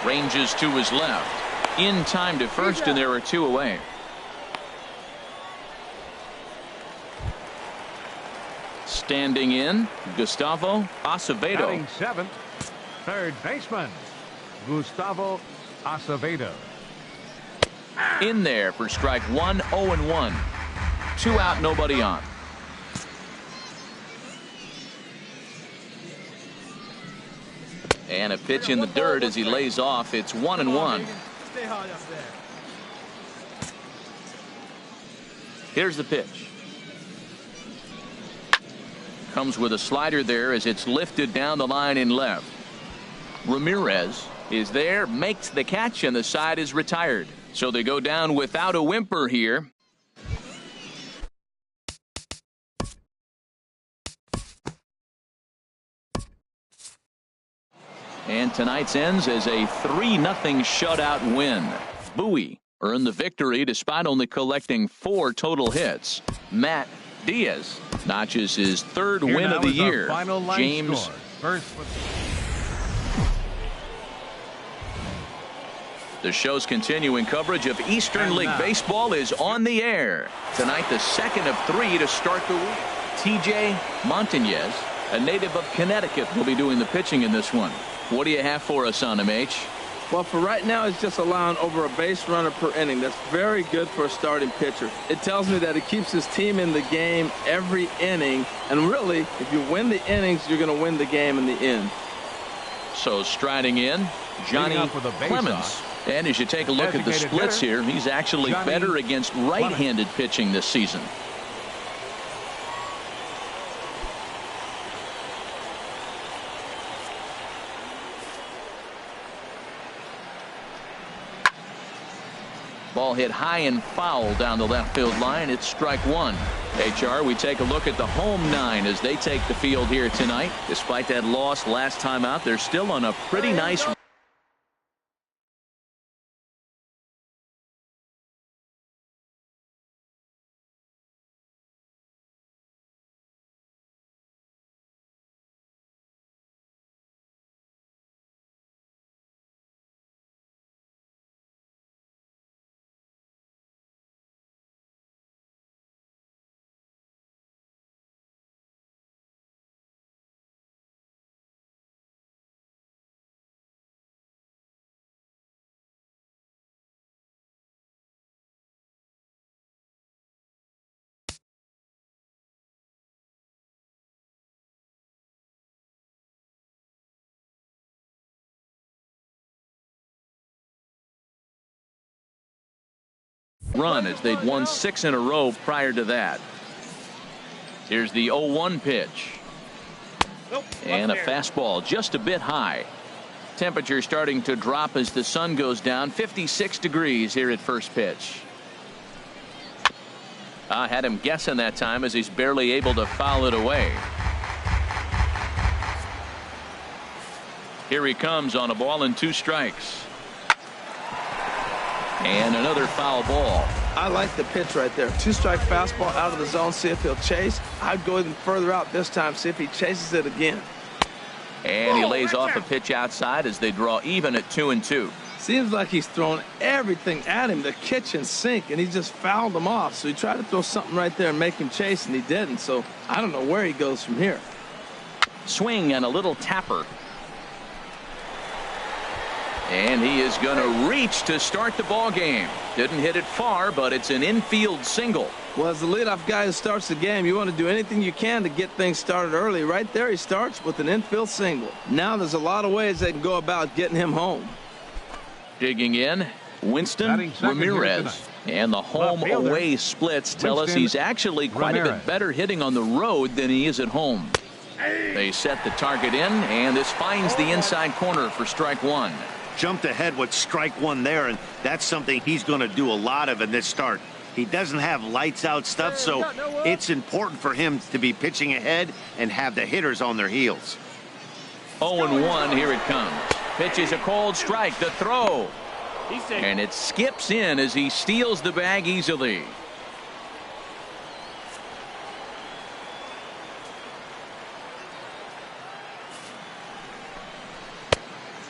Ranges to his left. In time to first, and there are 2 away. Standing in, Gustavo Acevedo. Batting 7th, third baseman, Gustavo Acevedo. In there for strike 1, 0-1. 2 out, nobody on. And a pitch in the dirt as he lays off. It's 1-1. Here's the pitch. Comes with a slider there as it's lifted down the line in left. Ramirez is there, makes the catch, and the side is retired. So they go down without a whimper here. And tonight's ends as a 3-0 shutout win. Bowie earned the victory despite only collecting 4 total hits. Matt Diaz notches his 3rd win of the year. James The show's continuing coverage of Eastern League Baseball is on the air. Tonight, the 2nd of 3 to start the week. TJ Montañez, a native of Connecticut, will be doing the pitching in this one. What do you have for us on him, H? Well, for right now, it's just allowing over a base runner per inning. That's very good for a starting pitcher. It tells me that he keeps his team in the game every inning. And really, if you win the innings, you're going to win the game in the end. So striding in, Johnny Clemens. And as you take a look at the splits here, he's actually better against right-handed pitching this season. Ball hit high and foul down the left field line. It's strike 1. HR, we take a look at the home 9 as they take the field here tonight. Despite that loss last time out, they're still on a pretty nice run as they'd won 6 in a row prior to that. Here's the 0-1 pitch. And a fastball just a bit high. Temperature starting to drop as the sun goes down. 56 degrees here at first pitch. Had him guessing that time as he's barely able to foul it away. Here he comes on a ball and 2 strikes. And another foul ball. I like the pitch right there. 2-strike fastball out of the zone. See if he'll chase. I'd go even further out this time. See if he chases it again. And he lays off a pitch outside as they draw even at 2-2. Seems like he's thrown everything at him, the kitchen sink, and he just fouled him off. So he tried to throw something right there and make him chase, and he didn't. So I don't know where he goes from here. Swing and a little tapper. And he is going to reach to start the ball game. Didn't hit it far, but it's an infield single. Well, as the leadoff guy who starts the game, you want to do anything you can to get things started early. Right there, he starts with an infield single. Now there's a lot of ways they can go about getting him home. Digging in, Winston Ramirez. And the home-away splits tell us he's actually quite a bit better hitting on the road than he is at home. They set the target in, and this finds the inside corner for strike 1. Jumped ahead with strike 1 there, and that's something he's going to do a lot of in this start. He doesn't have lights out stuff, so it's important for him to be pitching ahead and have the hitters on their heels. 0-1, here it comes. Pitch is a cold strike. The throw. And it skips in as he steals the bag easily.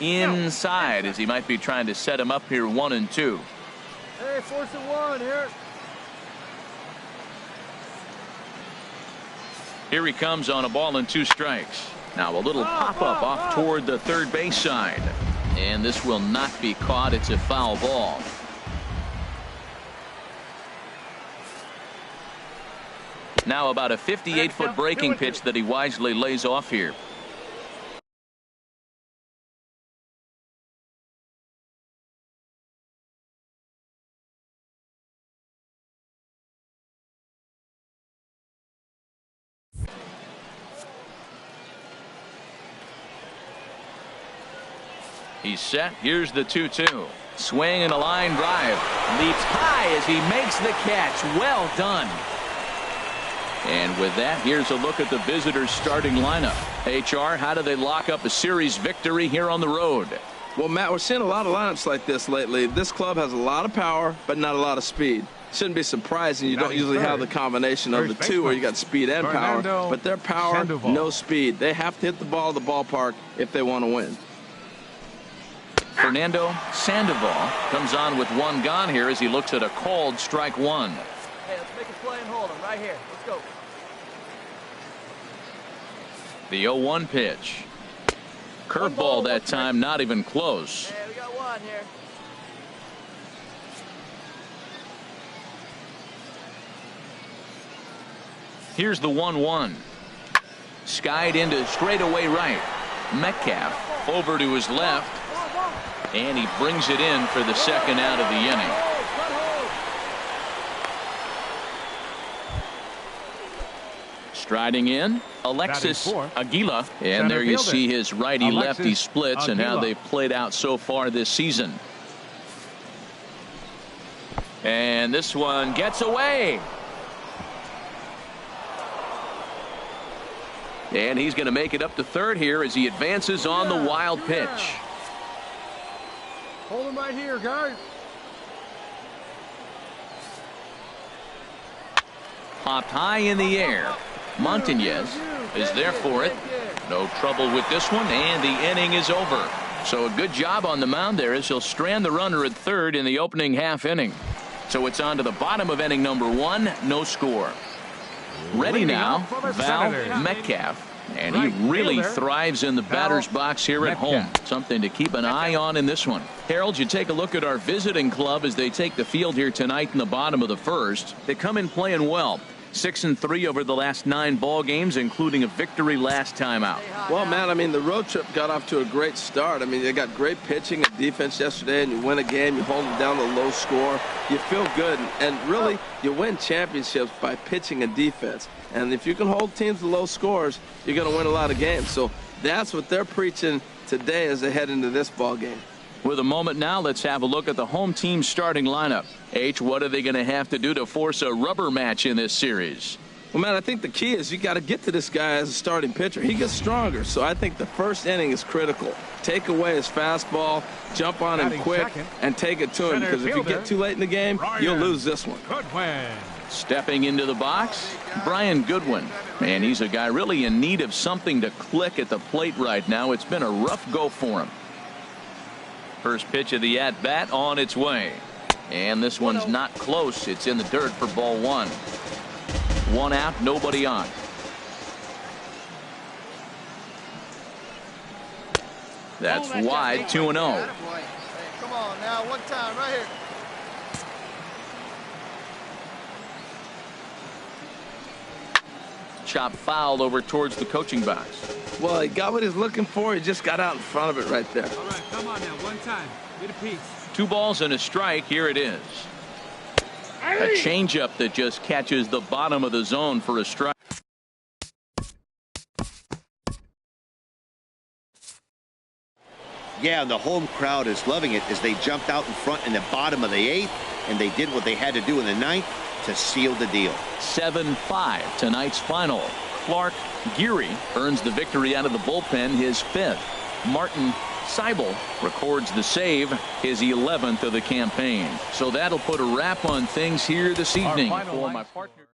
inside as he might be trying to set him up here 1-2. Hey, 4-1 here. Here he comes on a ball and 2 strikes. Now a little pop-up off toward the third base side. And this will not be caught. It's a foul ball. Now about a 58-foot breaking pitch that he wisely lays off here. He's set. Here's the 2-2. Swing and a line drive. Leaps high as he makes the catch. Well done. And with that, here's a look at the visitors' starting lineup. HR, how do they lock up a series victory here on the road? Well, Matt, we're seeing a lot of lineups like this lately. This club has a lot of power, but not a lot of speed. Shouldn't be surprising. You don't usually have the combination of the two where you got speed and power. But their power, no speed. They have to hit the ball at the ballpark if they want to win. Fernando Sandoval comes on with 1 gone here as he looks at a called strike 1. Hey, let's make a play and hold him right here. Let's go. The 0-1 pitch. Curveball that time, not even close. Hey, we got 1 here. Here's the 1-1. Skied into straightaway right. Metcalf over to his left. And he brings it in for the second out of the inning. Striding in, Alexis Aguila. And there you see his righty-lefty splits and how they've played out so far this season. And this one gets away. And he's going to make it up to third here as he advances on the wild pitch. Hold him right here, guys. Popped high in the air. Montañez is there for it. No trouble with this one, and the inning is over. So a good job on the mound there as he'll strand the runner at third in the opening half inning. So it's on to the bottom of inning number 1, no score. Ready now, Val Metcalf. And he really thrives in the batter's box here at home. Something to keep an eye on in this one. Harold, you take a look at our visiting club as they take the field here tonight in the bottom of the first. They come in playing well. 6-3 over the last 9 ball games, including a victory last time out. Well, man, I mean, the road trip got off to a great start. I mean, they got great pitching and defense yesterday, and you win a game, you hold them down to a low score. You feel good, and really, you win championships by pitching and defense. And if you can hold teams to low scores, you're going to win a lot of games. So that's what they're preaching today as they head into this ball game. With a moment now, let's have a look at the home team starting lineup. H, what are they going to have to do to force a rubber match in this series? Well, man, I think the key is you got to get to this guy as a starting pitcher. He gets stronger, so I think the first inning is critical. Take away his fastball, jump on him quick, and take it to him, because if you get too late in the game, you'll lose this one. Stepping into the box, Brian Goodwin. Man, he's a guy really in need of something to click at the plate right now. It's been a rough go for him. First pitch of the at-bat on its way. And this one's not close. It's in the dirt for ball 1. 1 out, nobody on. That's wide, 2-0. Come on now, one time right here. Chop foul over towards the coaching box. Well, he got what he's looking for. He just got out in front of it right there. All right, come on now, one time. Get a piece. 2 balls and a strike. Here it is. A changeup that just catches the bottom of the zone for a strike. Yeah, and the home crowd is loving it as they jumped out in front in the bottom of the 8th, and they did what they had to do in the 9th to seal the deal. 7-5 tonight's final. Clark Geary earns the victory out of the bullpen, his 5th. Martin Seibel records the save, his 11th of the campaign. So that'll put a wrap on things here this evening for my partner.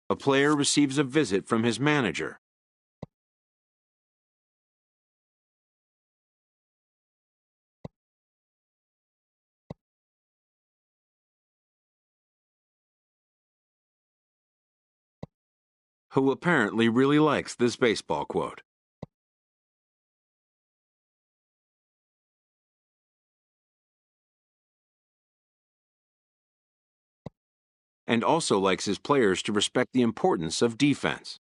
A player receives a visit from his manager. Who apparently really likes this baseball quote. And also likes his players to respect the importance of defense.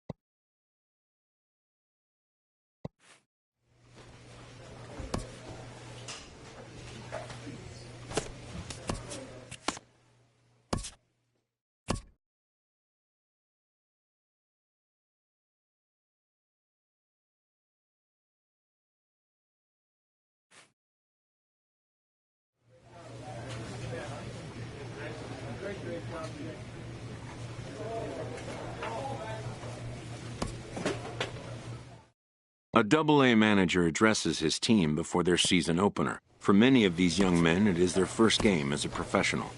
A Double-A manager addresses his team before their season opener. For many of these young men, it is their first game as a professional.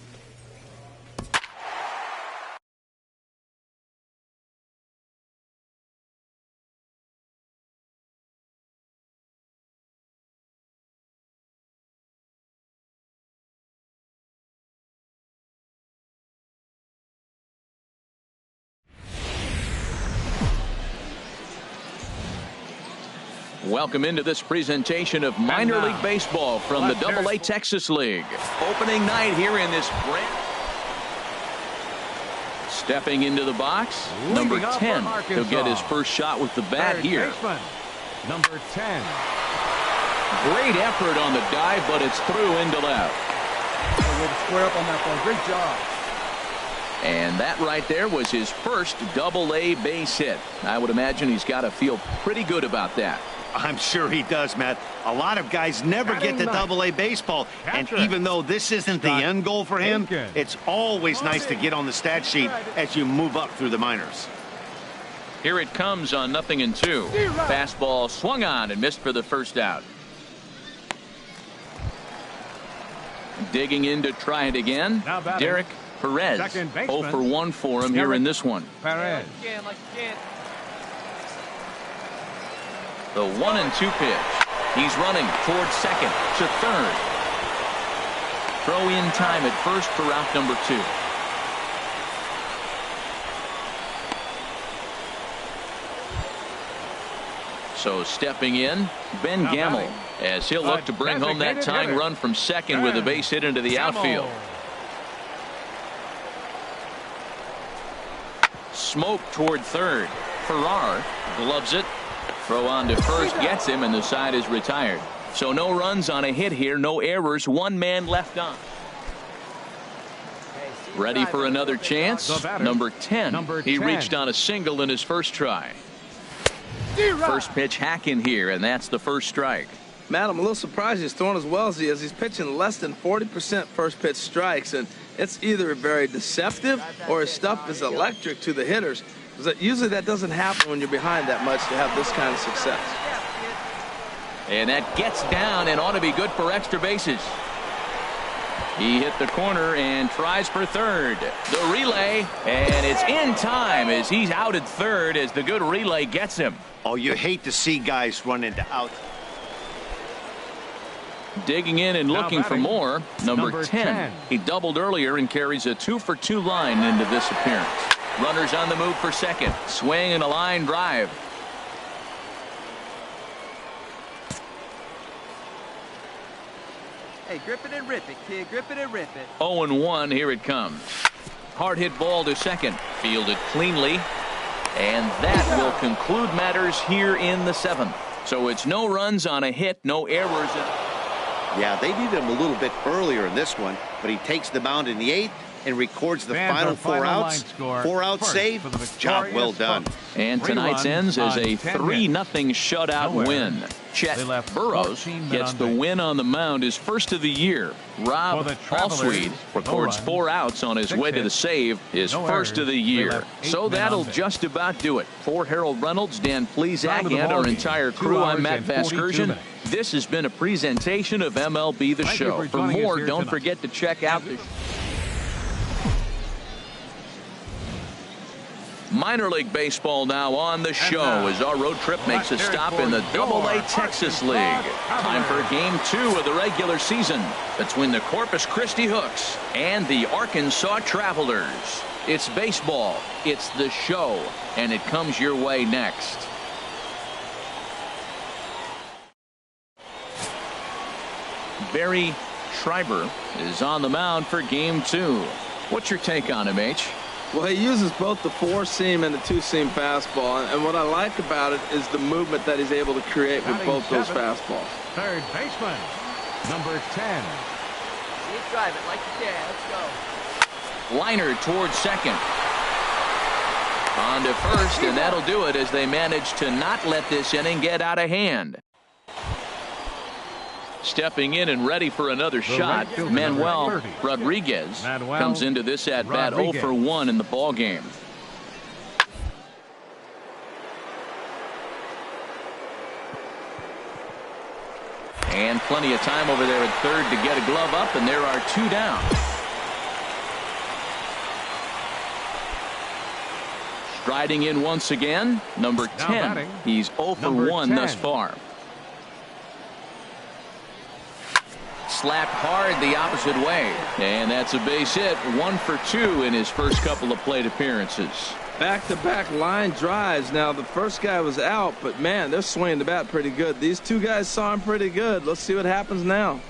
Welcome into this presentation of minor league baseball from the Double-A Texas League. Opening night here in this brand. Stepping into the box, number 10. He'll get his first shot with the bat here. Number 10. Great effort on the dive, but it's through into left. Square up on that ball. Great job. And that right there was his first Double-A base hit. I would imagine he's got to feel pretty good about that. I'm sure he does, Matt. A lot of guys never get to Double-A baseball. And even though this isn't the end goal for him, it's always nice to get on the stat sheet as you move up through the minors. Here it comes on 0-2. Fastball swung on and missed for the first out. Digging in to try it again. Derek Perez. 0 for 1 for him here in this one. Perez. The 1-2 pitch. He's running towards second to third. Throw in time at first for out number 2. So stepping in, Ben Gamble, as he'll look to bring home that tying run from second with a base hit into the outfield. Smoke toward third. Farrar gloves it. Throw on to first gets him, and the side is retired. So no runs on a hit here, no errors, one man left on. Ready for another chance? Number 10. He reached on a single in his first try. First pitch hack in here, and that's the first strike. Matt, I'm a little surprised he's throwing as well as he is. He's pitching less than 40% first pitch strikes, and it's either very deceptive or his stuff is electric to the hitters. Usually that doesn't happen when you're behind that much to have this kind of success. And that gets down and ought to be good for extra bases. He hit the corner and tries for third. The relay, and it's in time as he's out at third as the good relay gets him. Oh, you hate to see guys run into out. Digging in and looking for more. Number 10. He doubled earlier and carries a 2-for-2 line into this appearance. Runners on the move for second. Swing and a line drive. Hey, grip it and rip it, kid. Grip it and rip it. 0-1. Here it comes. Hard hit ball to second. Fielded cleanly. And that will conclude matters here in the 7th. So it's no runs on a hit, no errors. Yeah, they needed him a little bit earlier in this one, but he takes the mound in the 8th and records the final 4 outs. 4 out save. Job well done. And tonight's ends as a 3-0 shutout win. Chet Burrows gets the win on the mound, his first of the year. Rob Allsweed records 4 outs on his way to the save, his first of the year. So that'll just about do it. For Harold Reynolds, Dan Plesac, and our entire crew, I'm Matt Vasgersian. This has been a presentation of MLB The Show. For more, don't forget to check out the Minor League Baseball now on the show as our road trip makes a stop in the AA Texas League. Time for Game 2 of the regular season between the Corpus Christi Hooks and the Arkansas Travelers. It's baseball, it's the show, and it comes your way next. Barry Schreiber is on the mound for Game 2. What's your take on him, H? Well, he uses both the four-seam and the two-seam fastball, and what I like about it is the movement that he's able to create with both those fastballs. Third baseman, number 10. You drive it like you can. Let's go. Liner towards second. On to first, and that'll do it as they manage to not let this inning get out of hand. Stepping in and ready for another shot, Manuel Rodriguez comes into this at-bat 0 for 1 in the ballgame. And plenty of time over there at third to get a glove up, and there are 2 down. Striding in once again, number 10. He's 0 for 1 thus far. Slapped hard the opposite way, and that's a base hit. 1 for 2 in his first couple of plate appearances. Back-to-back line drives. Now, the first guy was out, but man, they're swinging the bat pretty good. These two guys saw him pretty good. Let's see what happens now.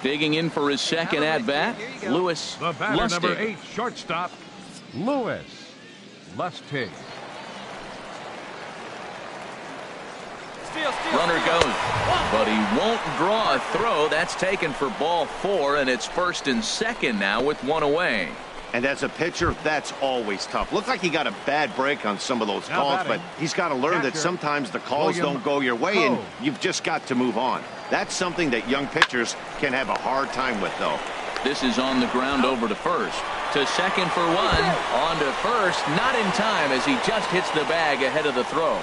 Digging in for his second at-bat, Louis The batter, Lustig. number 8, shortstop, Louis Lustig. Runner goes, but he won't draw a throw. That's taken for ball 4, and it's first and second now with 1 away. And as a pitcher, that's always tough. Looked like he got a bad break on some of those calls, but he's got to learn that sometimes the calls don't go your way, and you've just got to move on. That's something that young pitchers can have a hard time with, though. This is on the ground over to first. To second for 1. On to first. Not in time as he just hits the bag ahead of the throw.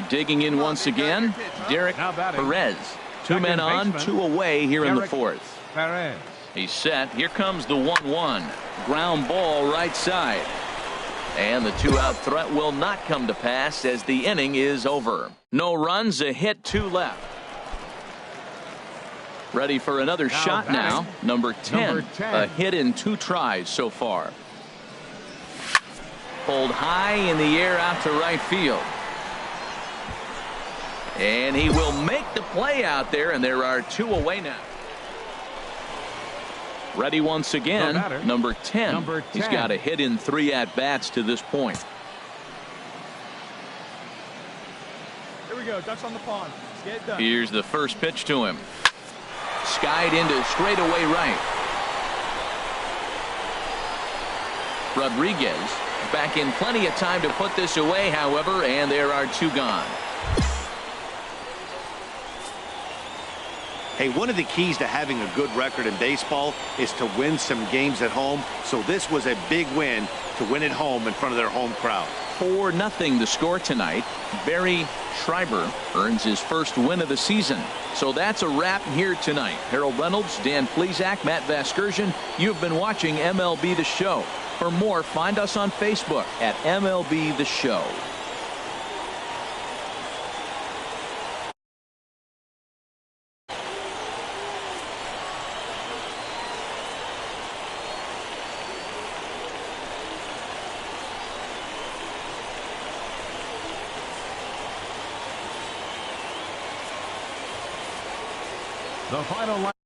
Digging in once again, Derek Perez. 2 men on, 2 away here in the 4th. Perez. He's set. Here comes the 1-1. Ground ball right side. And the 2-out threat will not come to pass as the inning is over. No runs, a hit, 2 left. Ready for another shot now. Number 10. A hit in 2 tries so far. Pulled high in the air out to right field. And he will make the play out there, and there are 2 away now. Ready once again, number 10. He's got a hit in 3 at-bats to this point. Here we go. Ducks on the pond. Let's get it done. Here's the first pitch to him. Skied into straightaway right. Rodriguez back in plenty of time to put this away, however, and there are 2 gone. Hey, one of the keys to having a good record in baseball is to win some games at home. So this was a big win to win at home in front of their home crowd. 4-0 the score tonight. Barry Schreiber earns his first win of the season. So that's a wrap here tonight. Harold Reynolds, Dan Plesac, Matt Vasgersian. You've been watching MLB The Show. For more, find us on Facebook at MLB The Show. The final line.